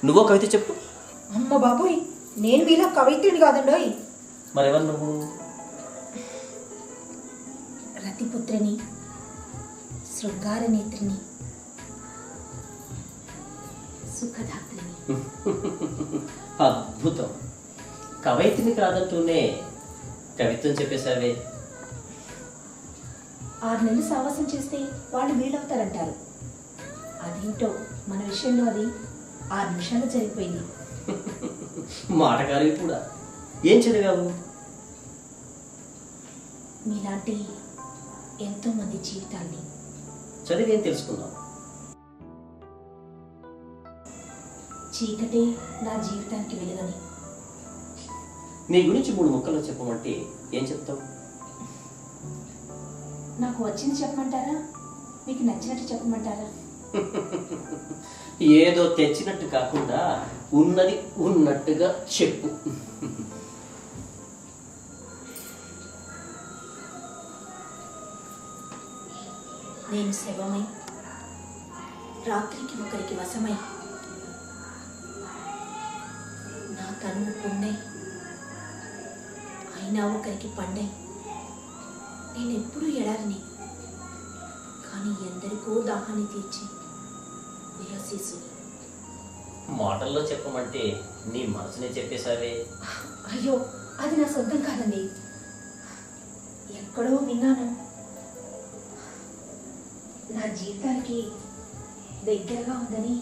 నువ్వో కవిత చెప్పు. అమ్మ బాబోయ్, నేను మీలా కవిత్రుని కాదండోయ్. మరెవరు నువ్వు? రతిపుత్రిని, శృంగార నేత్రిని, సుఖదాత్రిని. అద్భుతం. కవయిత్రిని కాదంటూనే కవిత్వం చెప్పేశావే. 6 నెలలు సావాసం చేస్తే వాళ్ళు వీళ్ళవుతారంటారు. అదేంటో మన విషయంలో అది 6 నిమిషాలు జరిగిపోయింది. మాటకారివి కూడా. ఏం చదివావు? మీలాంటి ఎంతో మంది జీవితాన్ని. చదివి ఏం తెలుసుకున్నావు? చీకటే నా జీవితానికి వెలుగని. నీ గురించి 3 ముక్కల్లో చెప్పమంటే ఏం చెప్తావు? నాకు వచ్చింది చెప్పమంటారా, మీకు నచ్చినట్టు చెప్పమంటారా? ఏదో తెచ్చినట్టు కాకుండా ఉన్నది ఉన్నట్టుగా చెప్పు. నేను శవమై, రాత్రికి ఒకరికి వశమై, నా తనువు పున్నై, అయినా ఒకరికి పండై. నేను ఎప్పుడూ ఎడారిని, కానీ ఎందరికో దాహాన్ని తీర్చి ఓయాసిస్ని. మాటల్లో చెప్పమంటే నీ మనసునే చెప్పేశావే. అయ్యో, అది నా సొంతం కాదండి, ఎక్కడో విన్నాను. నా జీవితానికి దగ్గరగా ఉందని